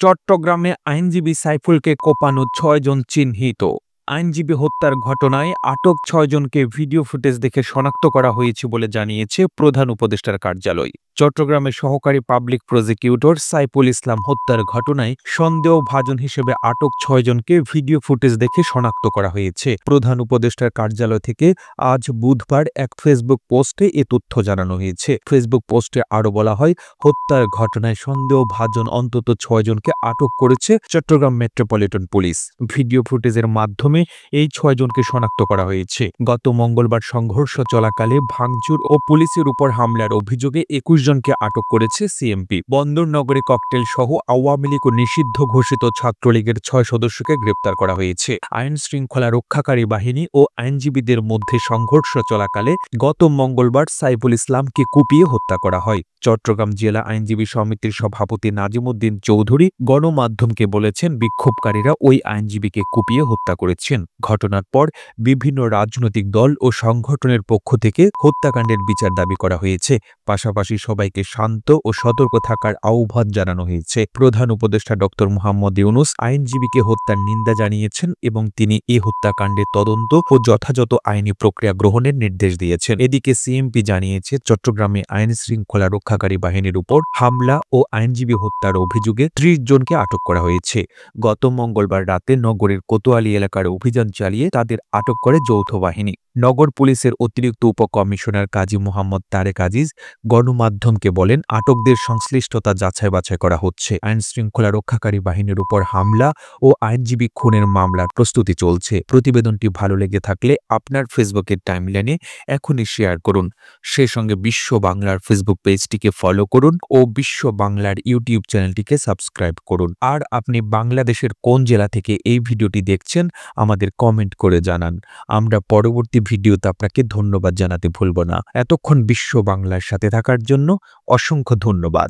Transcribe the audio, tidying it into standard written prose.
চট্টগ্রামে আইনজীবী সাইফুলকে কোপানো ৬ জন চিহ্নিত। আইনজীবী হত্যার ঘটনায় আটক ৬ জনকে ভিডিও ফুটেজ দেখে শনাক্ত করা হয়েছে বলে জানিয়েছে প্রধান উপদেষ্টার কার্যালয়। চট্টগ্রামের সহকারী পাবলিক প্রসিকিউটর সাইফুল ইসলাম হত্যার ঘটনায় সন্দেহভাজন হিসেবে আটক ৬ জনকে ভিডিও ফুটেজ দেখে শনাক্ত করা হয়েছে। প্রধান উপদেষ্টার কার্যালয় থেকে আজ বুধবার এক ফেসবুক পোস্টে এ তথ্য জানানো হয়েছে। ফেসবুক পোস্টে আরও বলা হয়, হত্যার ঘটনায় সন্দেহভাজন অন্তত ৬ জনকে আটক করেছে চট্টগ্রাম মেট্রোপলিটন পুলিশ। ভিডিও ফুটেজের মাধ্যমে এই ৬ জনকে শনাক্ত করা হয়েছে। গত মঙ্গলবার সংঘর্ষ চলাকালে ভাঙচুর ও পুলিশের উপর হামলার অভিযোগে ২১ জনকে আটক করেছে সিএমপি। বন্দরনগরে ককটেল সহ আওয়ামী লীগ ও নিষিদ্ধ ঘোষিত ছাত্রলীগের ৬ সদস্যকে গ্রেপ্তার করা হয়েছে। আইন শৃঙ্খলা রক্ষাকারী বাহিনী ও আইনজীবীদের মধ্যে সংঘর্ষ চলাকালে গত মঙ্গলবার সাইফুল ইসলামকে কুপিয়ে হত্যা করা হয়। চট্টগ্রাম জেলা আইনজীবী সমিতির সভাপতি নাজিমুদ্দিন চৌধুরী গণমাধ্যমকে বলেছেন, বিক্ষোভকারীরা ওই আইনজীবীকে কুপিয়ে হত্যা করেছেন। ঘটনার পর বিভিন্ন রাজনৈতিক দল ও সংগঠনের পক্ষ থেকে হত্যাকাণ্ডের বিচার দাবি করা হয়েছে। পাশাপাশি সবাইকে শান্ত ও সতর্ক থাকার আহ্বান জানানো হয়েছে। প্রধান উপদেষ্টা ডক্টর মোহাম্মদ ইউনূস আইনজীবীকে হত্যার নিন্দা জানিয়েছেন এবং তিনি এ হত্যাকাণ্ডের তদন্ত ও যথাযথ আইনি প্রক্রিয়া গ্রহণের নির্দেশ দিয়েছেন। এদিকে সিএমপি জানিয়েছে, চট্টগ্রামে আইন শৃঙ্খলা রক্ষাকারী বাহিনীর উপর হামলা ও আইনজীবী হত্যার অভিযোগে ৩০ জনকে আটক করা হয়েছে। গত মঙ্গলবার রাতে নগরের কোতোয়ালি এলাকার অভিযান চালিয়ে তাদের আটক করে যৌথ বাহিনী। নগর পুলিশের অতিরিক্ত উপকমিশনার কাজী মোহাম্মদ তারেক আজিজ গণমাধ্যমকে বলেন, আটকদের সংশ্লিষ্টতা যাচাই বাছাই করা হচ্ছে। আইন শৃঙ্খলা রক্ষাকারী বাহিনীর উপর হামলা ও আইনজীবী খুনের মামলার প্রস্তুতি চলছে। প্রতিবেদনটি ভালো লেগে থাকলে আপনার ফেসবুকের টাইমলাইনে এখনই শেয়ার করুন। সেই সঙ্গে বিশ্ব বাংলার ফেসবুক পেজটিকে ফলো করুন ও বিশ্ব বাংলার ইউটিউব চ্যানেলটিকে সাবস্ক্রাইব করুন। আর আপনি বাংলাদেশের কোন জেলা থেকে এই ভিডিওটি দেখছেন আমাদের কমেন্ট করে জানান। আমরা পরবর্তী ভিডিওতে আপনাকে ধন্যবাদ জানাতে ভুলব না। এতক্ষণ বিশ্ব বাংলার সাথে থাকার জন্য অসংখ্য ধন্যবাদ।